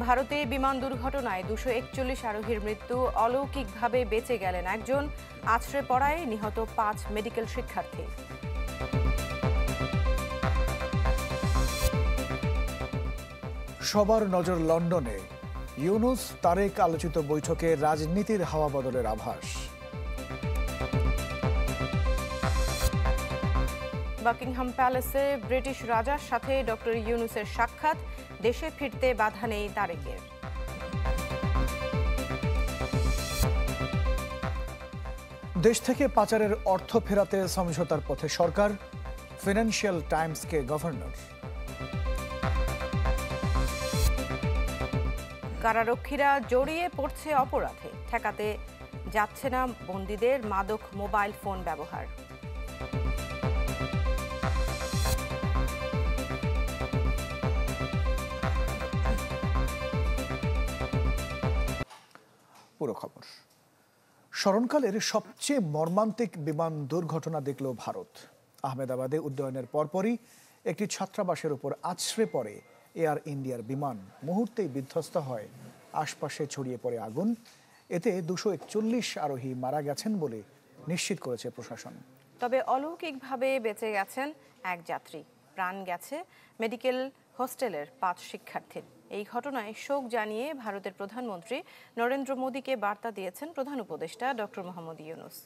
ভারতে বিমান দুর্ঘটনায় 241 আরোহীর মৃত্যু, অলৌকিকভাবে বেঁচে গেলেন একজন, আছড়ে পড়ায় নিহত 5 মেডিকেল শিক্ষার্থী। সবার নজর লন্ডনে, ইউনুস তারেক আলোচিত বৈঠকে রাজনীতির হাওয়া বদলের আভাস। বাকিংহাম প্যালেসে ব্রিটিশ রাজার সাথে ডক্টর ইউনুসের সাক্ষাৎ, দেশে ফিরতে বাধা নেই তারেকের। দেশ থেকে পাচারের অর্থ ফেরাতে সমঝোতার পথে সরকার, ফিনান্সিয়াল টাইমসকে গভর্নর। কারারক্ষীরা জড়িয়ে পড়ছে অপরাধে, ঠেকাতে যাচ্ছে না বন্দীদের মাদক মোবাইল ফোন ব্যবহার। পুরো খবর। স্মরণকালের সবচেয়ে মর্মান্তিক বিমান দুর্ঘটনা দেখল ভারত। আহমেদাবাদে উড্ডয়নের পরপরই একটি ছাত্রাবাসের উপর আছড়ে পড়ে এয়ার ইন্ডিয়ার বিমান, মুহূর্তেই বিধ্বস্ত হয়, আশপাশে ছড়িয়ে পড়ে আগুন। এতে 241 আরোহী মারা গেছেন বলে নিশ্চিত করেছে প্রশাসন। তবে অলৌকিকভাবে বেঁচে গেছেন এক যাত্রী, প্রাণ গেছে মেডিকেল হোস্টেলের 5 শিক্ষার্থীর। এই ঘটনায় শোক জানিয়ে ভারতের প্রধানমন্ত্রী নরেন্দ্র মোদীকে বার্তা দিয়েছেন প্রধান উপদেষ্টা ডক্টর মোহাম্মদ ইউনুস।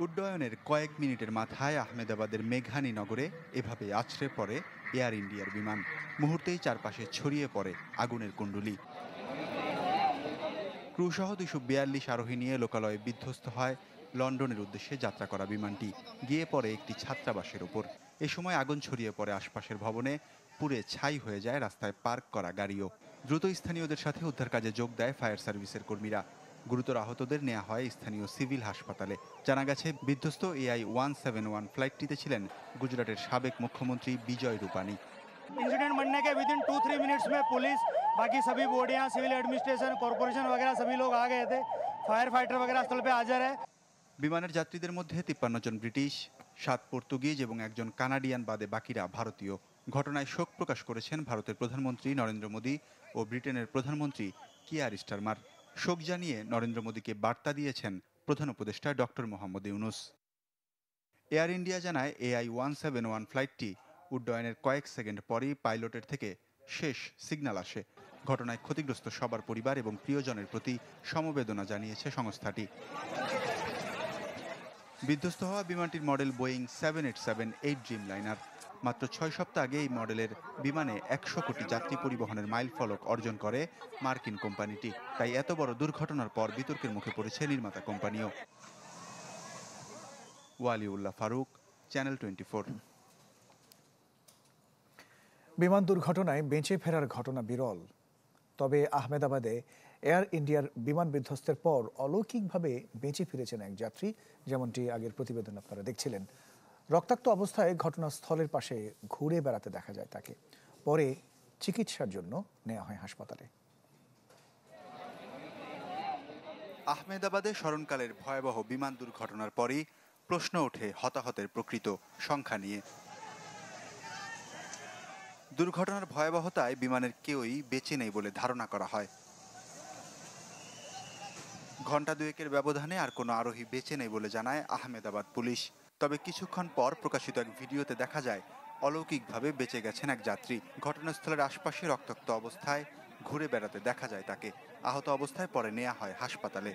উড্ডয়নের কয়েক মিনিটের মাথায় আহমেদাবাদের মেঘানী নগরে এভাবে আছড়ে পড়ে এয়ার ইন্ডিয়ার বিমান, মুহূর্তেই চারপাশে ছড়িয়ে পড়ে আগুনের কুণ্ডুলি। ক্রুসহ 242 আরোহী নিয়ে লোকালয়ে বিধ্বস্ত হয় লন্ডনের উদ্দেশ্যে যাত্রা করা বিমানটি, গিয়ে পড়ে একটি ছাত্রাবাসের ওপর। এ সময় আগুন ছড়িয়ে পড়ে আশপাশের ভবনে, পুড়ে ছাই হয়ে যায় রাস্তায় পার্ক করা গাড়িও। দ্রুত স্থানীয়দের সাথে উদ্ধার কাজে যোগ দেয় ফায়ার সার্ভিসের কর্মীরা। গুরুতর আহতদের নেওয়া হয় স্থানীয় সিভিল হাসপাতালে। জানা গেছে, বিধ্বস্ত AI-171 ফ্লাইটটিতে ছিলেন গুজরাটের সাবেক মুখ্যমন্ত্রী বিজয় রূপানী। इंसिडेंट बनने के विदिन 2-3 मिनट्स में पुलिस, बाकी सभी बॉडियां, सिविल एडमिनिस्ट्रेशन, कॉर्पोरेशन वगैरह सभी लोग आ गए थे। फायर फाइटर वगैरह स्थल पे हाजिर है। বিমানের যাত্রীদের মধ্যে 53 জন ব্রিটিশ, 7 পর্তুগিজ এবং একজন কানাডিয়ান বাদে বাকিরা ভারতীয়। ঘটনায় শোক প্রকাশ করেছেন ভারতের প্রধানমন্ত্রী নরেন্দ্র মোদী ও ব্রিটেনের প্রধানমন্ত্রী কিয়ার স্টারমার। শোক জানিয়ে নরেন্দ্র মোদীকে বার্তা দিয়েছেন প্রধান উপদেষ্টা doctor Mohammad Yunus. Air India জানায়, AI-171 ফ্লাইটটি উড্ডয়নের কয়েক সেকেন্ড পরই পাইলটের থেকে শেষ সিগন্যাল আসে। ঘটনায় ক্ষতিগ্রস্ত সবার পরিবার এবং প্রিয়জনের প্রতি সমবেদনা জানিয়েছে সংস্থাটি। বিধ্বস্ত হওয়া বিমানটির মডেল বোয়িং 787-8 ড্রিম লাইনার। মাত্র 6 সপ্তাহ আগে এই মডেলের বিমানে 100 কোটি যাত্রী পরিবহনের মাইল ফলক অর্জন করে মার্কিন কোম্পানিটি। তাই এত বড় দুর্ঘটনার পর বিতর্কের মুখে পড়েছে নির্মাতা কোম্পানিও। ওয়ালিউল্লাহ ফারুক, চ্যানেল 24। বিমান দুর্ঘটনায় বেঁচে ফেরার ঘটনা বিরল। তবে আহমেদাবাদে এয়ার ইন্ডিয়ার বিমান বিধ্বস্তের পর অলৌকিকভাবে বেঁচে ফিরেছেন এক যাত্রী, যেমনটি আগের প্রতিবেদন আপনারা দেখছিলেন। রক্তাক্ত অবস্থায় ঘটনাস্থলের পাশে ঘুরে বেড়াতে দেখা যায় তাকে। পরে চিকিৎসার জন্য নেওয়া হয় হাসপাতালে। আহমেদাবাদে স্মরণকালের ভয়াবহ বিমান দুর্ঘটনার পরই প্রশ্ন ওঠে হতাহতের প্রকৃত সংখ্যা নিয়ে। দুর্ঘটনার ভয়াবহতায় বিমানের কেউই বেঁচে নেই বলে ধারণা করা হয়। ঘণ্টা দুয়েকের ব্যবধানে আর কোনো আরোহী বেঁচে নেই বলে জানায় আহমেদাবাদ পুলিশ। তবে কিছুক্ষণ পর প্রকাশিত এক ভিডিওতে দেখা যায় অলৌকিকভাবে বেঁচে গেছেন এক যাত্রী। ঘটনাস্থলের আশপাশে রক্তাক্ত অবস্থায় ঘুরে বেড়াতে দেখা যায় তাকে। আহত অবস্থায় পরে নেওয়া হয় হাসপাতালে।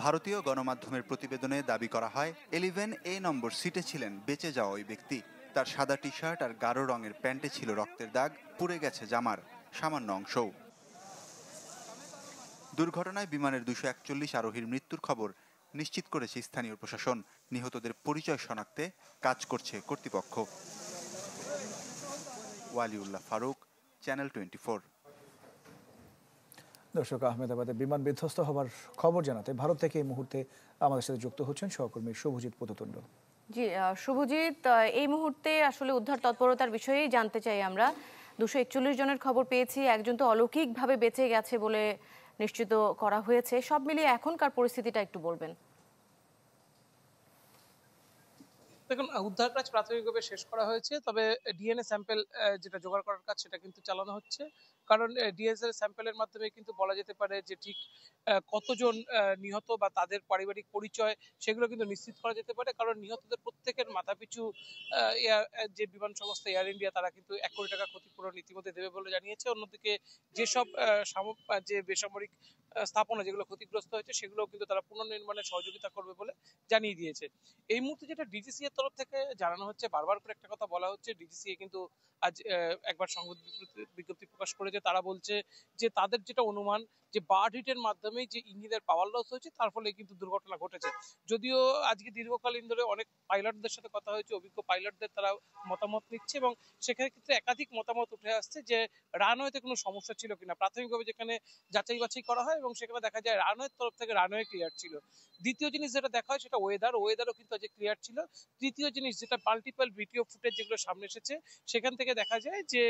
ভারতীয় গণমাধ্যমের প্রতিবেদনে দাবি করা হয়, 11A নম্বর সিটে ছিলেন বেঁচে যাওয়া ওই ব্যক্তি। তার সাদা টি শার্ট আর গাঢ় রঙের প্যান্টে ছিল রক্তের দাগ, পুড়ে গেছে জামার সামান্য অংশও। দুর্ঘটনায় বিমানের 241 আরোহীর মৃত্যুর খবর নিশ্চিত করেছে স্থানীয় প্রশাসন। নিহতদের পরিচয় শনাক্তে কাজ করছে কর্তৃপক্ষ। ওয়ালিউল্লাহ ফারুক, চ্যানেল 24। দর্শক, আহমেদাবাদে বিমান বিধ্বস্ত হবার খবর জানাতে ভারত থেকে এই মুহূর্তে আমাদের সাথে যুক্ত হচ্ছেন সহকর্মী শুভজিৎ পদতুণ্ড। জি শুভজিৎ, এই মুহূর্তে আসলে উদ্ধার তৎপরতার বিষয়েই জানতে চাই আমরা। 241 জনের খবর পেয়েছি, একজন তো অলৌকিকভাবে বেঁচে গেছে বলে নিশ্চিত করা হয়েছে। সব মিলিয়ে এখনকার পরিস্থিতিটা একটু বলবেন। দেখুন, উদ্ধার কাজ প্রাথমিকভাবে শেষ করা হয়েছে, তবে ডিএনএ স্যাম্পেল যেটা জোগাড় করার কাজ সেটা কিন্তু চালানো হচ্ছে। কারণ ডিএনএ স্যাম্পেলের মাধ্যমে কিন্তু বলা যেতে পারে যে ঠিক কতজন নিহত বা তাদের পারিবারিক পরিচয় সেগুলো কিন্তু নিশ্চিত করা যেতে পারে। কারণ নিহতদের প্রত্যেকের মাথাপিছু যে বিমান সংস্থা এয়ার ইন্ডিয়া তারা কিন্তু 1 কোটি টাকা ক্ষতিপূরণ ইতিমধ্যে দেবে বলে জানিয়েছে। অন্যদিকে যেসব যে বেসামরিক স্থাপনা যেগুলো ক্ষতিগ্রস্ত হয়েছে সেগুলো কিন্তু তারা পুনর্নির্মাণে সহযোগিতা করবে বলে জানিয়ে দিয়েছে। এই মুহূর্তে যেটা ডিজিসিএ এর তরফ থেকে জানানো হচ্ছে, বারবার করে একটা কথা বলা হচ্ছে, ডিজিসিএ কিন্তু আজ একবার সংবাদ বিজ্ঞপ্তি প্রকাশ করেছে। তারা বলছে যে তাদের যেটা অনুমান যে বার্ড হিটের মাধ্যমেই যে ইঞ্জিনের পাওয়ার লস হয়েছে তার ফলে কিন্তু দুর্ঘটনা ঘটেছে। যদিও আজকে দীর্ঘকালীন ধরে অনেক পাইলটদের সাথে কথা হয়েছে, অভিজ্ঞ পাইলটদের তারা মতামত নিচ্ছে এবং সেখানে কিন্তু একাধিক মতামত উঠে আসছে যে রানওয়েতে কোনো সমস্যা ছিল কিনা। প্রাথমিকভাবে যেখানে যাচাই বাছাই করা হয় এবং সেখানে দেখা যায় রানওয়ের তরফ থেকে রানওয়ে ক্লিয়ার ছিল। দ্বিতীয় জিনিস যেটা দেখা হয় সেটা ওয়েদারও কিন্তু আজ ক্লিয়ার ছিল। তৃতীয় জিনিস যেটা মাল্টিপল ভিডিও ফুটেজ যেগুলো সামনে এসেছে সেখান থেকে দেখা যায় যে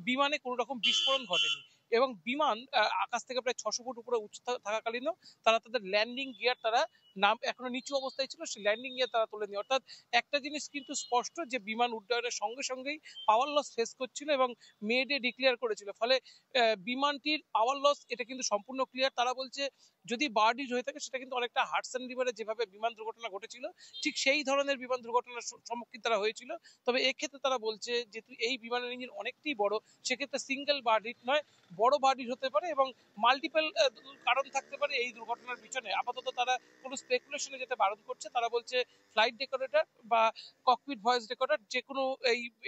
বিমানে কোনো রকম বিস্ফোরণ ঘটেনি এবং বিমান আকাশ থেকে প্রায় 600 ফুট উপরে উচ্চতা থাকাকালীনও তারা তাদের ল্যান্ডিং গিয়ার তারা এখনো নিচু অবস্থায় ছিল, সেই ল্যান্ডিং গিয়ার তারা তোলেনি। অর্থাৎ একটা জিনিস কিন্তু স্পষ্ট যে বিমান উড্ডয়নের সঙ্গে সঙ্গেই পাওয়ার লস ফেস করছিল এবং মে ডে ডিক্লেয়ার করেছিল। ফলে বিমানটির পাওয়ার লস এটা কিন্তু সম্পূর্ণ ক্লিয়ার। তারা বলছে যদি বার্ড হিট হয়ে থাকে সেটা কিন্তু অনেকটা হাডসন রিভারে যেভাবে বিমান দুর্ঘটনা ঘটেছিল ঠিক সেই ধরনের বিমান দুর্ঘটনার সম্মুখীন তারা হয়েছিল। তবে এক্ষেত্রে তারা বলছে যেহেতু এই বিমানের ইঞ্জিন অনেকটাই বড়, সেক্ষেত্রে সিঙ্গেল বার্ড হিট নয়, বড় বার্ড হিট হতে পারে এবং মাল্টিপল কারণ থাকতে পারে এই দুর্ঘটনার পিছনে। আপাতত তারা কোনো স্পেকুলেশনে যেতে বারণ করছে। তারা বলছে ফ্লাইট রেকর্ডার বা ককপিট ভয়েস রেকর্ডার যে কোনো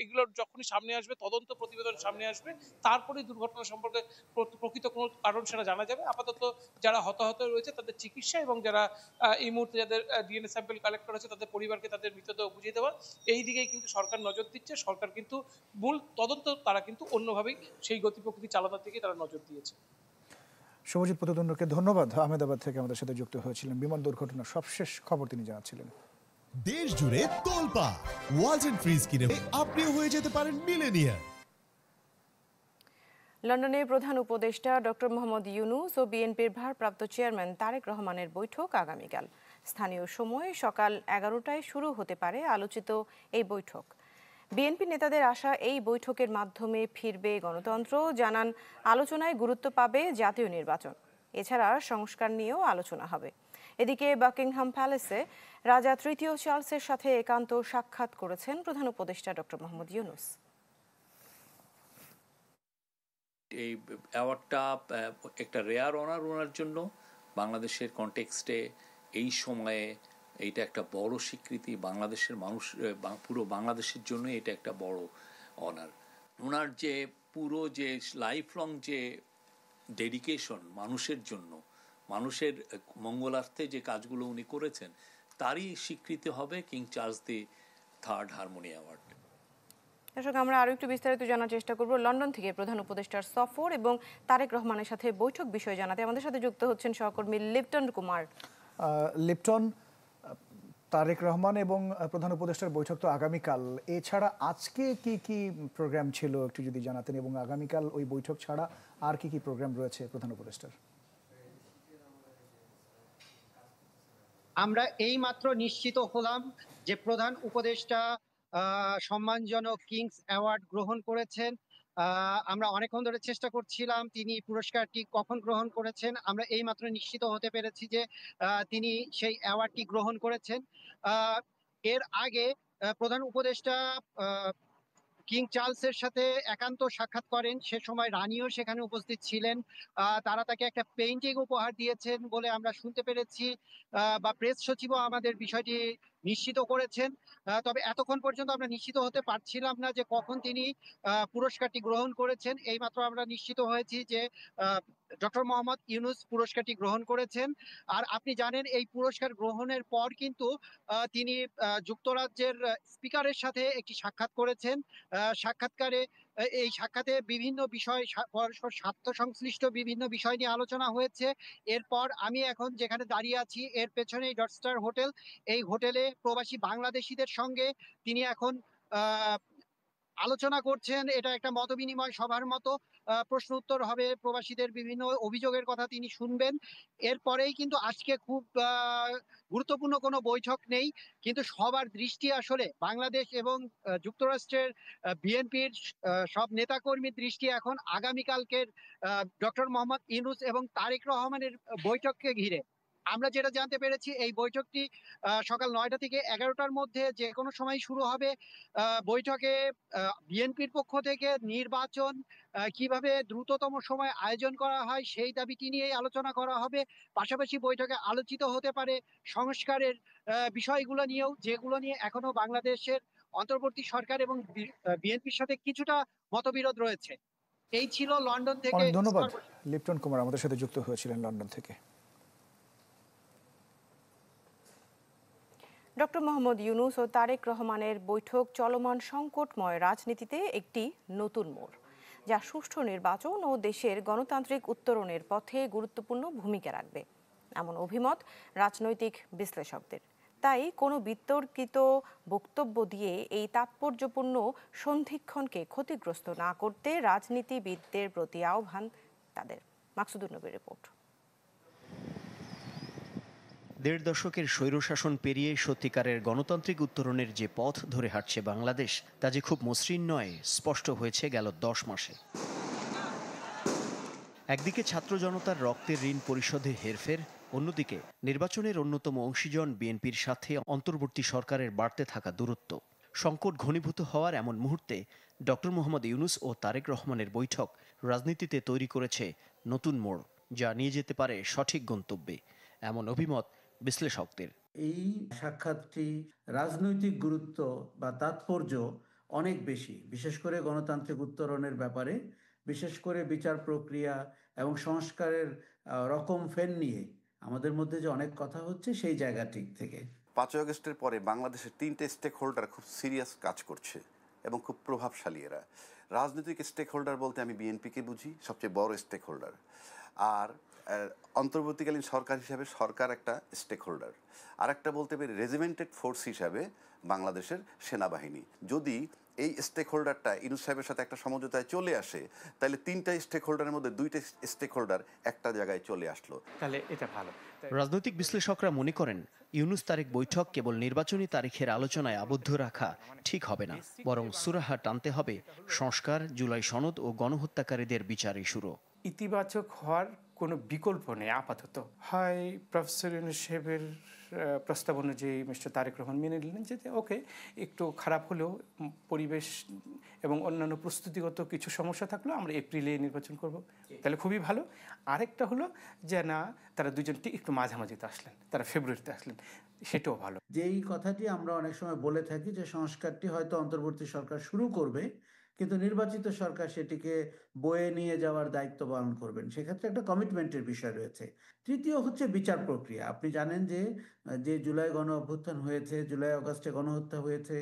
এইগুলোর যখনই সামনে আসবে, তদন্ত প্রতিবেদন সামনে আসবে, তারপরেই দুর্ঘটনা সম্পর্কে প্রকৃত কোনো কারণ সেটা জানা যাবে। আপাতত যারা হতাহত রয়েছে তাদের চিকিৎসা এবং যারা এই মুহূর্তে যাদের ডিএনএ স্যাম্পল কালেক্ট করা হচ্ছে তাদের পরিবারকে তাদের মৃতদেহ বুঝিয়ে দেওয়া, এই দিকেই কিন্তু সরকার নজর দিচ্ছে। সরকার কিন্তু মূল তদন্ত তারা কিন্তু অন্যভাবেই সেই গতি প্রকৃতি চালানোর দিকে তারা নজর দিয়েছে। শুভজিৎ প্রতিদ্বন্দ্বকে ধন্যবাদ। আহমেদাবাদ থেকে আমাদের সাথে যুক্ত হয়েছিলেন। বিমান দুর্ঘটনার সবশেষ খবর তিনি জানাচ্ছিলেন। দেশ জুড়ে তোলপা ওয়ালটন ফ্রিজ কিনে আপনিও হয়ে যেতে পারেন মিলেনিয়ার। লন্ডনে প্রধান উপদেষ্টা ডক্টর মোহাম্মদ ইউনূস ও বিএনপির ভারপ্রাপ্ত চেয়ারম্যান তারেক রহমানের বৈঠক আগামীকাল। স্থানীয় সময় সকাল 11টায় শুরু হতে পারে আলোচিত এই বৈঠক। বিএনপি নেতাদের আশা এই বৈঠকের মাধ্যমে ফিরবে গণতন্ত্র। জানান আলোচনায় গুরুত্ব পাবে জাতীয় নির্বাচন। এছাড়া সংস্কার নিয়েও আলোচনা হবে। এদিকে বাকিংহাম প্যালেসে রাজা তৃতীয় চার্লসের সাথে একান্ত সাক্ষাৎ করেছেন প্রধান উপদেষ্টা ডক্টর মোহাম্মদ ইউনূস। এই অ্যাওয়ার্ডটা একটা রেয়ার অনার ওনার জন্য। বাংলাদেশের কনটেক্সটে এই সময়ে এইটা একটা বড় স্বীকৃতি। বাংলাদেশের মানুষ, পুরো বাংলাদেশের জন্য এটা একটা বড় অনার। ওনার যে পুরো যে লাইফ লং যে ডেডিকেশন মানুষের জন্য, মানুষের মঙ্গলার্থে যে কাজগুলো উনি করেছেন, তারই স্বীকৃতি হবে king Charles the third harmony award. দর্শক, আমরা আরো একটু বিস্তারিত জানার চেষ্টা করব। লন্ডন থেকে প্রধান উপদেষ্টার সফর এবং তারেক রহমানের সাথে বৈঠক বিষয়ে জানাতে আমাদের সাথে যুক্ত হচ্ছেন সহকর্মী লিপটন কুমার। লিপটন, তারেক রহমান এবং প্রধান উপদেষ্টার বৈঠক তো আগামীকাল, এছাড়া আজকে কি কি প্রোগ্রাম ছিল একটু যদি জানাতেন, এবং আগামীকাল ওই বৈঠক ছাড়া আর কি কি প্রোগ্রাম রয়েছে প্রধান উপদেষ্টার? আমরা এই মাত্র নিশ্চিত হলাম যে প্রধান উপদেষ্টা সম্মানজনক কিংস অ্যাওয়ার্ড গ্রহণ করেছেন। আমরা অনেকক্ষণ ধরে চেষ্টা করছিলাম তিনি পুরস্কারটি কখন গ্রহণ করেছেন। আমরা এই মাত্র নিশ্চিত হতে পেরেছি যে তিনি সেই অ্যাওয়ার্ডটি গ্রহণ করেছেন। এর আগে প্রধান উপদেষ্টা কিং চার্লসের সাথে একান্ত সাক্ষাৎ করেন। সে সময় রানীও সেখানে উপস্থিত ছিলেন। তারা তাকে একটা পেইন্টিং উপহার দিয়েছেন বলে আমরা শুনতে পেরেছি, বা প্রেস সচিবও আমাদের বিষয়টি নিশ্চিত করেছেন। তবে এতক্ষণ পর্যন্ত আমরা নিশ্চিত হতে পারছিলাম না যে কখন তিনি পুরস্কারটি গ্রহণ করেছেন। এইমাত্র আমরা নিশ্চিত হয়েছি যে ডক্টর মোহাম্মদ ইউনূস পুরস্কারটি গ্রহণ করেছেন। আর আপনি জানেন এই পুরস্কার গ্রহণের পর কিন্তু তিনি যুক্তরাজ্যের স্পিকারের সাথে একটি সাক্ষাৎ করেছেন। এই সাক্ষাতে বিভিন্ন বিষয়, পরস্পর স্বার্থ সংশ্লিষ্ট বিভিন্ন বিষয় নিয়ে আলোচনা হয়েছে। এরপর আমি এখন যেখানে দাঁড়িয়ে আছি এর পেছনেই ডট স্টার হোটেল। এই হোটেলে প্রবাসী বাংলাদেশিদের সঙ্গে তিনি এখন আলোচনা করছেন, এটা একটা মতবিনিময় সভার মতো। প্রশ্ন উত্তর হবে, প্রবাসীদের বিভিন্ন অভিযোগের কথা তিনি শুনবেন। এরপরেই কিন্তু আজকে খুব গুরুত্বপূর্ণ কোনো বৈঠক নেই, কিন্তু সবার দৃষ্টি আসলে বাংলাদেশ এবং যুক্তরাষ্ট্রের বিএনপির সব নেতাকর্মীর দৃষ্টি এখন আগামীকালকের ডক্টর মোহাম্মদ ইউনূস এবং তারেক রহমানের বৈঠককে ঘিরে। আমরা যেটা জানতে পেরেছি, এই বৈঠকটি সকাল 9টা থেকে 11টার মধ্যে যে কোনো সময় শুরু হবে। বৈঠকে বিএনপির পক্ষ থেকে নির্বাচন কিভাবে দ্রুততম সময়ে আয়োজন করা হয় সেই দাবিটি নিয়েই আলোচনা করা হবে। পাশাপাশি বৈঠকে আলোচিত হতে পারে সংস্কারের বিষয়গুলো নিয়েও, যেগুলো নিয়ে এখনো বাংলাদেশের অন্তর্বর্তী সরকার এবং বিএনপির সাথে কিছুটা মতবিরোধ রয়েছে। এই ছিল লন্ডন থেকে। অনেক ধন্যবাদ লিপ্টন কুমার আমাদের সাথে যুক্ত হয়েছিলেন লন্ডন থেকে। ডক্টর মোহাম্মদ ইউনূস ও তারেক রহমানের বৈঠক চলমান সংকটময় রাজনীতিতে একটি নতুন মোড়, যা সুষ্ঠু নির্বাচন ও দেশের গণতান্ত্রিক উত্তরণের পথে গুরুত্বপূর্ণ ভূমিকা রাখবে, এমন অভিমত রাজনৈতিক বিশ্লেষকদের। তাই কোনো বিতর্কিত বক্তব্য দিয়ে এই তাৎপর্যপূর্ণ সন্ধিক্ষণকে ক্ষতিগ্রস্ত না করতে রাজনীতিবিদদের প্রতি আহ্বান তাদের। মাকসুদুন নবীর রিপোর্ট। ১.৫ দশকের স্বৈরশাসন পেরিয়ে সত্যিকারের গণতান্ত্রিক উত্তরণের যে পথ ধরে হাঁটছে বাংলাদেশ, তা যে খুব মসৃণ নয় স্পষ্ট হয়েছে গেল 10 মাসে। একদিকে ছাত্র জনতার রক্তের ঋণ পরিশোধে হেরফের, অন্যদিকে নির্বাচনের অন্যতম অংশীজন বিএনপির সাথে অন্তর্বর্তী সরকারের বাড়তে থাকা দূরত্ব। সংকট ঘনীভূত হওয়ার এমন মুহূর্তে ডক্টর মোহাম্মদ ইউনূস ও তারেক রহমানের বৈঠক রাজনীতিতে তৈরি করেছে নতুন মোড়, যা নিয়ে যেতে পারে সঠিক গন্তব্যে, এমন অভিমত বিশ্লেষকদের। এই সাক্ষাৎটি রাজনৈতিক গুরুত্ব বা তাৎপর্য অনেক বেশি, বিশেষ করে গণতান্ত্রিক উত্তরণের ব্যাপারে, বিশেষ করে বিচার প্রক্রিয়া এবং সংস্কারের রকম ফের নিয়ে আমাদের মধ্যে যে অনেক কথা হচ্ছে সেই জায়গাটি থেকে। 5 আগস্টের পরে বাংলাদেশের 3টে স্টেক হোল্ডার খুব সিরিয়াস কাজ করছে এবং খুব প্রভাবশালী এরা। রাজনৈতিক স্টেক হোল্ডার বলতে আমি বিএনপিকে বুঝি, সবচেয়ে বড় স্টেক হোল্ডার। আর অন্তর্বর্তীকালীন সরকার হিসাবে সরকার একটা স্টেক হোল্ডার। আর একটা বলতে পারি রেজিমেন্টেড ফোর্স হিসাবে বাংলাদেশের সেনাবাহিনী। যদি এই স্টেক হোল্ডারটা ইউনূস সাহেবের সাথে একটা সমঝোতায় চলে আসে, তাহলে 3টা স্টেক হোল্ডারের মধ্যে 2টা স্টেক হোল্ডার একটা জায়গায় চলে আসলো, তাহলে এটা ভালো। রাজনৈতিক বিশ্লেষকরা মনে করেন ইউনূস তারেক বৈঠক কেবল নির্বাচনী তারিখের আলোচনায় আবদ্ধ রাখা ঠিক হবে না, বরং সুরাহা টানতে হবে সংস্কার, জুলাই সনদ ও গণহত্যাকারীদের বিচার ইস্যুরও। ইতিবাচক হওয়ার কোনো বিকল্প নেই আপাতত। হয় প্রফেসর ইউনূস সাহেবের প্রস্তাব অনুযায়ী মিস্টার তারেক রহমান মেনে নিলেন যে ওকে, একটু খারাপ হলেও পরিবেশ এবং অন্যান্য প্রস্তুতিগত কিছু সমস্যা থাকলেও আমরা এপ্রিলে নির্বাচন করব, তাহলে খুবই ভালো। আরেকটা হলো যে না, তারা দুজনটি একটু মাঝামাঝিতে আসলেন, তারা ফেব্রুয়ারিতে আসলেন, সেটাও ভালো। যেই কথাটি আমরা অনেক সময় বলে থাকি যে সংস্কারটি হয়তো অন্তর্বর্তী সরকার শুরু করবে, কিন্তু নির্বাচিত সরকার সেটিকে বয়ে নিয়ে যাওয়ার দায়িত্ব পালন করবেন, সেক্ষেত্রে একটা কমিটমেন্টের বিষয় রয়েছে। তৃতীয় হচ্ছে বিচার প্রক্রিয়া। আপনি জানেন যে জুলাই গণ অভ্যুত্থান হয়েছে, জুলাই আগস্টে গণহত্যা হয়েছে,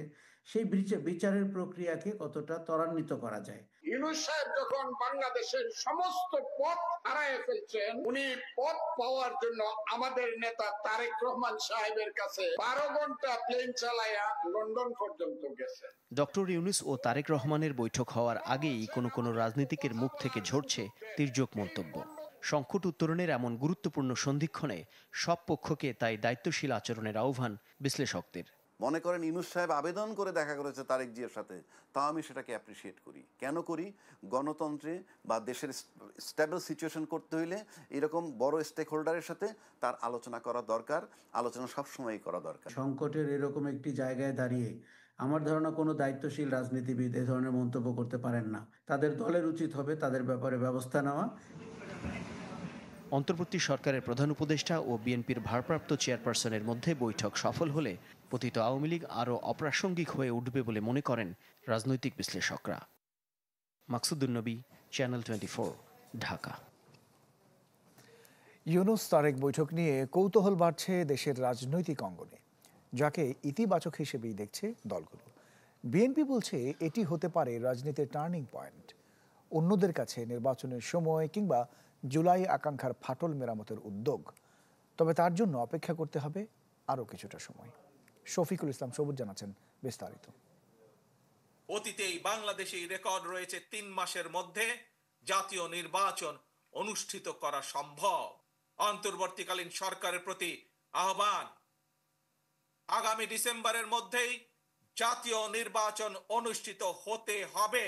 সেই বিচারের প্রক্রিয়াকে কতটা ত্বরান্বিত করা যায়। ইউনূস সাহেব যখন বাংলাদেশের সমস্ত পথ হারায় ফেলছেন, উনি পথ পাওয়ার জন্য আমাদের নেতা তারেক রহমান সাহেবের কাছে 12 ঘন্টা প্লেন চালায়া লন্ডন পর্যন্ত গেছেন। ডক্টর ইউনূস ও তারেক রহমানের বৈঠক হওয়ার আগেই কোনো রাজনীতিকের মুখ থেকে ঝরছে তির্যক মন্তব্য। সংকট উত্তরণের এমন গুরুত্বপূর্ণ সন্ধিক্ষণে সব পক্ষকে তাই দায়িত্বশীল আচরণের আহ্বান বিশ্লেষকদের। মনে করেন ইউনূস সাহেব আবেদন করে দেখা করেছে তারেক জিয়ার সাথে, তাও আমি সেটাকে অ্যাপ্রিসিয়েট করি। কেন করি? গণতন্ত্রে বা দেশের স্টেবল সিচুয়েশন করতে হইলে এরকম বড় স্টেক হোল্ডারের সাথে তার আলোচনা করা দরকার, আলোচনা সবসময়ই করা দরকার। সংকটের এরকম একটি জায়গায় দাঁড়িয়ে আমার ধারণা কোনো দায়িত্বশীল রাজনীতিবিদ এ ধরনের মন্তব্য করতে পারেন না। তাদের দলের উচিত হবে তাদের ব্যাপারে ব্যবস্থা নেওয়া। অন্তর্বর্তী সরকারের প্রধান উপদেষ্টা ও বিএনপির ভারপ্রাপ্ত চেয়ারপারসনের মধ্যে বৈঠক সফল হলে পতিত আওয়ামী লীগ আরও অপ্রাসঙ্গিক হয়ে উঠবে বলে মনে করেন রাজনৈতিক বিশ্লেষকরা। মাকসুদুন নবী, চ্যানেল 24, ঢাকা। ইউনূস তারেক বৈঠক নিয়ে কৌতূহল বাড়ছে দেশের রাজনৈতিক অঙ্গনে, যাকে ইতিবাচক হিসেবেই দেখছে দলগুলো। বিএনপি বলছে এটি হতে পারে রাজনীতির টার্নিং পয়েন্ট। অন্যদের কাছে নির্বাচনের সময় কিংবা জুলাই আকাঙ্ক্ষার ফাটল মেরামতের উদ্যোগ। তবে তার জন্য অপেক্ষা করতে হবে আরও কিছুটা সময়। শফিকুল ইসলাম সবুজ জানাচ্ছেন বিস্তারিত। অতীতেই বাংলাদেশেই রেকর্ড রয়েছে 3 মাসের মধ্যে জাতীয় নির্বাচন অনুষ্ঠিত করা সম্ভব। অন্তর্বর্তীকালীন সরকারের প্রতি আহ্বান, আগামী ডিসেম্বরের মধ্যেই জাতীয় নির্বাচন অনুষ্ঠিত হতে হবে।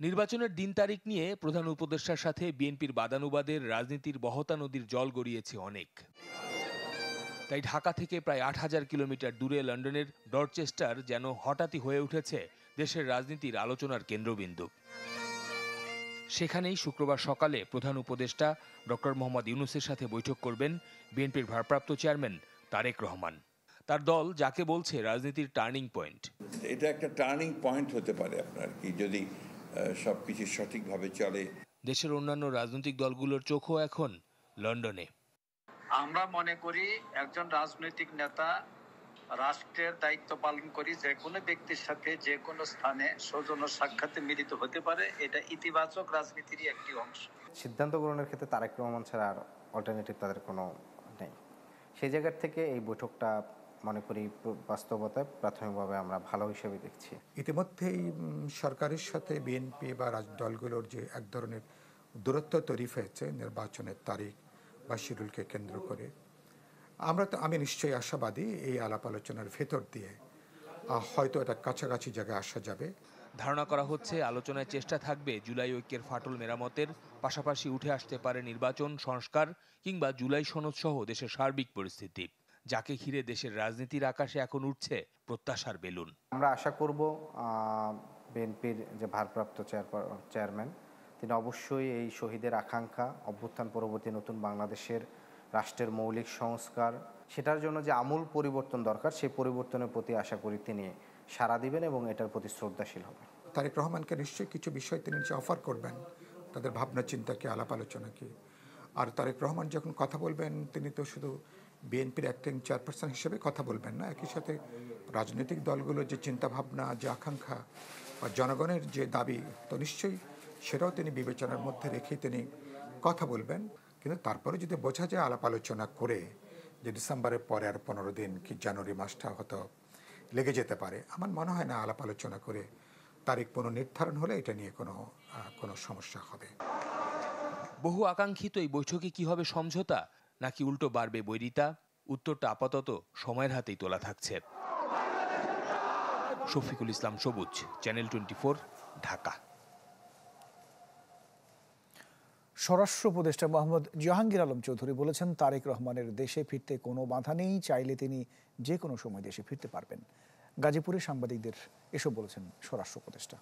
নির্বাচনের দিন তারিখ নিয়ে প্রধান উপদেষ্টার সাথে বিএনপির বাদানুবাদের রাজনীতির বহতা নদীর জল গড়িয়েছে অনেক। তাই ঢাকা থেকে প্রায় ৮,০০০ কিলোমিটার দূরে লন্ডনের ডরচেস্টার যেন হঠাৎই হয়ে উঠেছে দেশের রাজনীতির আলোচনার কেন্দ্রবিন্দু। সেখানেই শুক্রবার সকালে প্রধান উপদেষ্টা ডক্টর মোহাম্মদ ইউনূসের সাথে বৈঠক করবেন বিএনপির ভারপ্রাপ্ত চেয়ারম্যান তারেক রহমান। তার দল যাকে বলছে রাজনীতির টার্নিং পয়েন্ট। এটা একটা টার্নিং পয়েন্ট হতে পারে আপনার কি, যদি সবকিছু সঠিকভাবে চলে। দেশের অন্যান্য রাজনৈতিক দলগুলোর চোখও এখন লন্ডনে। আমরা মনে করি একজন রাজনৈতিক নেতা রাষ্ট্রের দায়িত্ব পালন করি যে কোনো ব্যক্তির সাথে যে কোনো স্থানে সৌজন্য সাক্ষাতে মিলিত হতে পারে, এটা ইতিবাচক রাজনীতিরই একটি অংশ। সিদ্ধান্ত গ্রহণের ক্ষেত্রে তারেক রহমান ছাড়া আর অল্টারনেটিভ তাদের কোনো নেই। সেই জায়গার থেকে এই বৈঠকটা মনে করি বাস্তবতায় প্রাথমিকভাবে আমরা ভালো হিসেবে দেখছি। ইতিমধ্যেই সরকারের সাথে বিএনপি বা দলগুলোর যে এক ধরনের দূরত্ব তৈরি হয়েছে নির্বাচনের তারিখ বা শিডিউলকে কেন্দ্র করে, আমি নিশ্চয়ই আশাবাদী এই আলাপ আলোচনার ভেতর দিয়ে হয়তো এটা কাছাকাছি জায়গায় আসা যাবে। ধারণা করা হচ্ছে আলোচনায় চেষ্টা থাকবে জুলাই ঐক্যের ফাটল মেরামতের, পাশাপাশি উঠে আসতে পারে নির্বাচন সংস্কার কিংবা জুলাই সনদ সহ দেশের সার্বিক পরিস্থিতি, যাকে ঘিরে দেশের রাজনীতির আকাশে এখন উঠছে প্রত্যাশার বেলুন। আমরা আশা করব বিএনপির যে ভারপ্রাপ্ত চেয়ারম্যান তিনি অবশ্যই এই শহীদের আকাঙ্ক্ষা, অভ্যুত্থান পরবর্তী নতুন বাংলাদেশের রাষ্ট্রের মৌলিক সংস্কার, সেটার জন্য যে আমূল পরিবর্তন দরকার সেই পরিবর্তনের প্রতি আশা করি তিনি সাড়া দিবেন এবং এটার প্রতি শ্রদ্ধাশীল হবেন। তারেক রহমানকে নিশ্চয়ই কিছু বিষয় তিনি অফার করবেন, তাদের ভাবনা চিন্তাকে, আলাপ আলোচনাকে। আর তারেক রহমান যখন কথা বলবেন তিনি তো শুধু বিএনপির অ্যাক্টিং চেয়ারপারসন হিসেবে কথা বলবেন না, একই সাথে রাজনৈতিক দলগুলোর যে চিন্তাভাবনা, যে আকাঙ্ক্ষা বা জনগণের যে দাবি, তো নিশ্চয়ই সেটাও তিনি বিবেচনার মধ্যে রেখেই তিনি কথা বলবেন। কিন্তু তারপরে যদি বোঝা যায় আলাপ আলোচনা করে যে ডিসেম্বরের পরে আর 15 দিন কি জানুয়ারি মাসটা হয়তো লেগে যেতে পারে, আমার মনে হয় না আলাপ আলোচনা করে তারিখ পুনর্নির্ধারণ হলে এটা নিয়ে কোনো সমস্যা হবে। বহু আকাঙ্ক্ষিত এই বৈঠকে কি হবে সমঝোতা, নাকি উল্টো বাড়বে বৈরিতা? উত্তরটা আপাতত সময়ের হাতেই তোলা থাকছে। শফিকুল ইসলাম সবুজ, চ্যানেল 24, ঢাকা। স্বরাষ্ট্র উপদেষ্টা মোহাম্মদ জাহাঙ্গীর আলম চৌধুরী বলেছেন, তারেক রহমানের দেশে ফিরতে কোনো বাধা নেই, চাইলে তিনি যে কোনো সময় দেশে ফিরতে পারবেন। গাজীপুরে সাংবাদিকদের এসব বলেছেন স্বরাষ্ট্র উপদেষ্টা।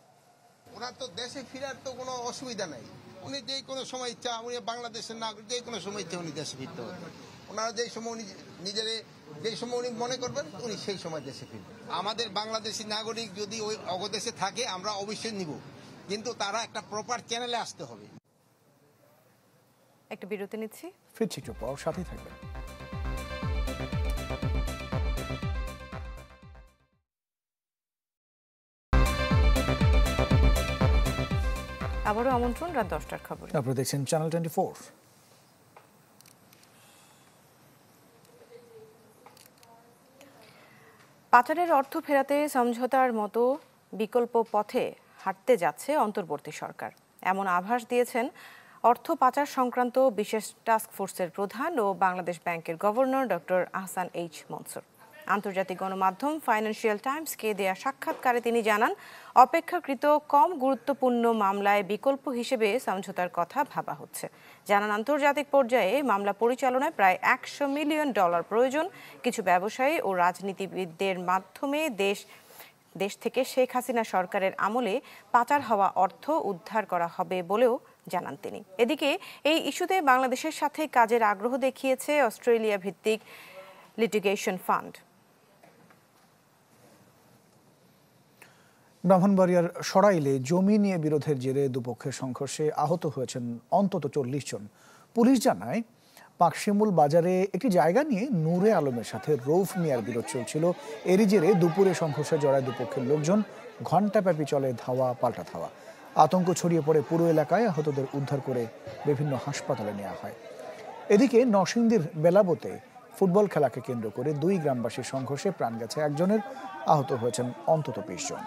ওনার তো দেশে ফেরার তো কোনো অসুবিধা নাই, উনি যে কোনো সময় ইচ্ছা, উনি বাংলাদেশের নাগরিক, যে কোনো সময় ইচ্ছা উনি দেশে ফিরতে পারবেন। ওনারা যেই সময় উনি যেই সময় উনি মনে করবেন উনি সেই সময় দেশে ফিরবেন। আমাদের বাংলাদেশি নাগরিক যদি ওই অগদেশে থাকে আমরা অবশ্যই নিব, কিন্তু তারা একটা প্রপার চ্যানেলে আসতে হবে। একটা বিরতি নিচ্ছি, ফিরছি একটু পর, সাথেই থাকবেন। আবারও আমন্ত্রণ রাত 10টার খবর। আপনারা দেখছেন চ্যানেল 24। পাচারের অর্থ ফেরাতে সমঝোতার মতো বিকল্প পথে হাঁটতে যাচ্ছে অন্তর্বর্তী সরকার, এমন আভাস দিয়েছেন অর্থ পাচার সংক্রান্ত বিশেষ টাস্ক ফোর্সের প্রধান ও বাংলাদেশ ব্যাংকের governor doctor Ahsan H Mansur. আন্তর্জাতিক গণমাধ্যম ফাইন্যান্সিয়াল টাইমসকে দেয়া সাক্ষাৎকারে তিনি জানান, অপেক্ষাকৃত কম গুরুত্বপূর্ণ মামলায় বিকল্প হিসেবে সমঝোতার কথা ভাবা হচ্ছে। জানান, আন্তর্জাতিক পর্যায়ে মামলা পরিচালনায় প্রায় $100 মিলিয়ন প্রয়োজন। কিছু ব্যবসায়ী ও রাজনীতিবিদদের মাধ্যমে দেশ থেকে শেখ হাসিনা সরকারের আমলে পাচার হওয়া অর্থ উদ্ধার করা হবে বলেও জানান তিনি। এদিকে এই ইস্যুতে বাংলাদেশের সাথে কাজের আগ্রহ দেখিয়েছে অস্ট্রেলিয়া ভিত্তিক লিটিগেশন ফান্ড। ব্রাহ্মণবাড়িয়ার সরাইলে জমি নিয়ে বিরোধের জেরে দুপক্ষের সংঘর্ষে আহত হয়েছেন অন্তত 40 জন। পুলিশ জানায়, পাকশিমুল বাজারে একটি জায়গা নিয়ে নূরে আলমের সাথে রৌফ মিয়ার বিরোধ চলছিল। এরই জেরে দুপুরে সংঘর্ষে জড়ায় দুপক্ষের লোকজন। ঘণ্টাব্যাপী চলে ধাওয়া পাল্টা ধাওয়া। আতঙ্ক ছড়িয়ে পড়ে পুরো এলাকায়। আহতদের উদ্ধার করে বিভিন্ন হাসপাতালে নেওয়া হয়। এদিকে নরসিংদীর বেলাবোতে ফুটবল খেলাকে কেন্দ্র করে 2 গ্রামবাসীর সংঘর্ষে প্রাণ গেছে একজনের, আহত হয়েছেন অন্তত 20 জন।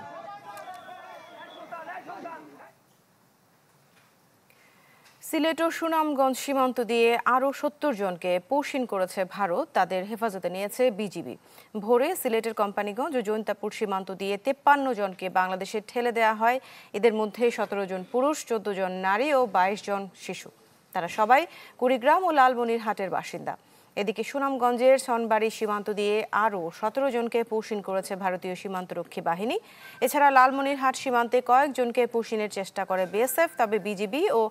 সিলেট ও সুনামগঞ্জ সীমান্ত দিয়ে আরও 70 জনকে পৌঁছিন করেছে ভারত। তাদের হেফাজতে নিয়েছে বিজিবি। ভোরে সিলেটের কোম্পানিগঞ্জ ও জৈন্তাপুর সীমান্ত দিয়ে 53 জনকে বাংলাদেশে ঠেলে দেওয়া হয়। এদের মধ্যে 17 জন পুরুষ, 14 জন নারী ও 22 জন শিশু। তারা সবাই কুড়িগ্রাম ও লালমনিরহাটের বাসিন্দা। এদিকে সুনামগঞ্জের সনবাড়ি সীমান্ত দিয়ে আরও 17 জনকে পৌঁছিন করেছে ভারতীয় সীমান্তরক্ষী বাহিনী। এছাড়া লালমনিরহাট সীমান্তে কয়েকজনকে পৌঁছিনের চেষ্টা করে বিএসএফ, তবে বিজিবি ও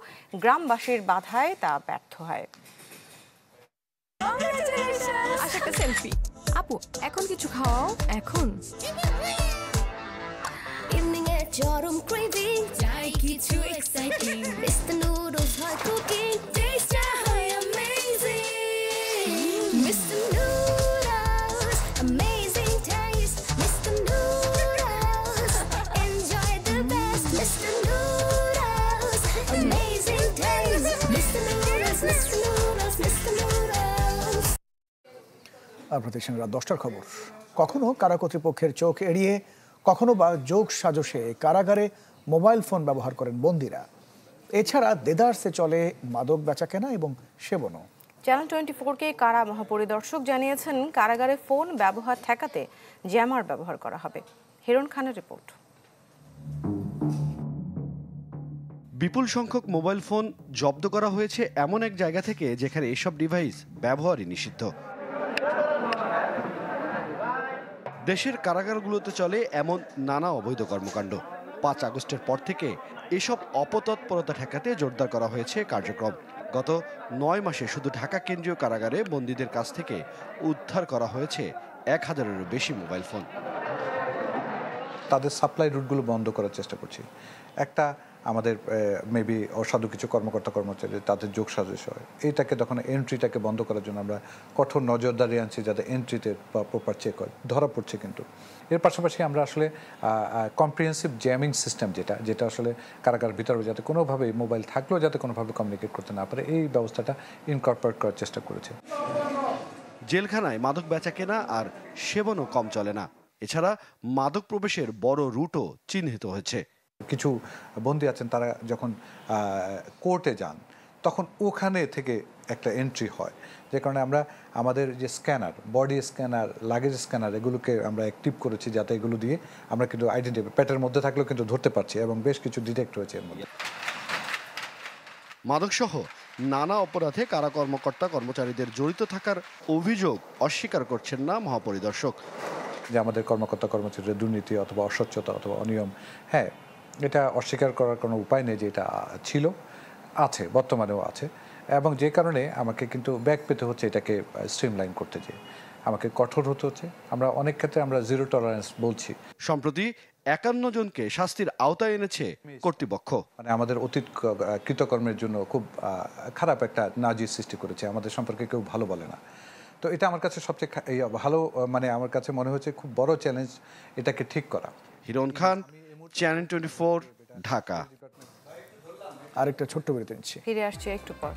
গ্রামবাসীর বাধায় তা ব্যর্থ হয়। সেলফি আপু, এখন কিছু খাওয়াও। এখন ইভিনিং এ চরম ক্রেভিং, চাই কিছু এক্সাইটিং। মিস্টার নুডলস হয় কুকিং, টেস্ট হয় amazing. Mr. Noodles, amazing taste. Mr. Noodles, enjoy the best. Mr. Noodles, amazing taste. Mr. Noodles, Mr. Noodles, Mr. Noodles. আর প্রতিষ্ঠান রাত 10টার খবর। কখনো কারা কর্তৃপক্ষের চোখ এড়িয়ে, কখনো বা যোগ সাজসে কারাগারে মোবাইল ফোন ব্যবহার করেন বন্দীরা। এছাড়া দেদারসে চলে মাদক বেচাকেনা এবং সেবনও। চ্যানেল 24-কে কারা মহাপরিদর্শক জানিয়েছেন, কারাগারে ফোন ব্যবহার ঠেকাতে জ্যামার ব্যবহার করা হবে। হিরণ খানের রিপোর্ট। বিপুল সংখ্যক মোবাইল ফোন জব্দ করা হয়েছে এমন এক জায়গা থেকে যেখানে এসব ডিভাইস ব্যবহারই নিষিদ্ধ। দেশের কারাগারগুলোতে চলে এমন নানা অবৈধ কর্মকাণ্ড। 5 আগস্টের পর থেকে এসব অপতৎপরতা ঠেকাতে জোরদার করা হয়েছে কার্যক্রম। গত 9 মাসে শুধু ঢাকা কেন্দ্রীয় কারাগারে বন্দীদের কাছ থেকে উদ্ধার করা হয়েছে 1000-এরও বেশি মোবাইল ফোন। তাদের সাপ্লাই রুটগুলো বন্ধ করার চেষ্টা করছি। একটা আমাদের মেবি অসাধু কিছু কর্মকর্তা কর্মচারী তাদের যোগ সাজস হয়, এইটাকে তখন এন্ট্রিটাকে বন্ধ করার জন্য আমরা কঠোর নজরদারি আনছি যাতে এন্ট্রিতে প্রপার চেক হয়। ধরা পড়ছে কিন্তু এর পাশাপাশি আমরা আসলে কম্প্রিহেন্সিভ জ্যামিং সিস্টেম যেটা আসলে কারাগার ভিতরে যাতে কোনোভাবে মোবাইল থাকলেও যাতে কোনোভাবে কমিউনিকেট করতে না পারে, এই ব্যবস্থাটা ইনকর্পোরেট করার চেষ্টা করেছে। জেলখানায় মাদক বেচাকেনা আর সেবনও কম চলে না। এছাড়া মাদক প্রবেশের বড় রুটও চিহ্নিত হয়েছে। কিছু বন্দী আছেন তারা যখন কোর্টে যান তখন ওখানে থেকে একটা এন্ট্রি হয়, যে কারণে আমরা আমাদের যে scanner, body scanner, luggage scanner, এগুলোকে আমরা অ্যাক্টিভ করেছি যাতে এগুলো দিয়ে আমরা কিন্তু আইডেন্টিফাই, পেটের মধ্যে থাকলেও কিন্তু ধরতে পারছি এবং বেশ কিছু ডিটেক্ট হয়েছে এর মধ্যে। মাদকসহ নানা অপরাধে কারা কর্মকর্তা কর্মচারীদের জড়িত থাকার অভিযোগ অস্বীকার করছেন না মহাপরিদর্শক। যে আমাদের কর্মকর্তা কর্মচারীদের দুর্নীতি অথবা অস্বচ্ছতা অথবা অনিয়ম, হ্যাঁ, এটা অস্বীকার করার কোনো উপায় নেই যে এটা ছিল, আছে, বর্তমানেও আছে, এবং যে কারণে আমাকে কিন্তু ব্যাক পেতে হচ্ছে এটাকে স্ট্রিমলাইন করতে, যে আমাকে কঠোর হতে হচ্ছে। আমরা অনেক ক্ষেত্রে আমরা জিরো টলারেন্স বলছি। সম্প্রতি 51 জনকে শাস্তির আওতায় এনেছে কর্তৃপক্ষ। মানে আমাদের অতীত কৃতকর্মের জন্য খুব খারাপ একটা নাজির সৃষ্টি করেছে, আমাদের সম্পর্কে কেউ ভালো বলে না। তো এটা আমার কাছে সবচেয়ে ভালো, মানে আমার কাছে মনে হচ্ছে খুব বড় চ্যালেঞ্জ এটাকে ঠিক করা। হিরণ খান, চ্যানেল 24, ঢাকা। আরেকটা ছোট্ট বিরতি নিচ্ছি, ফিরে আসছি একটু পর।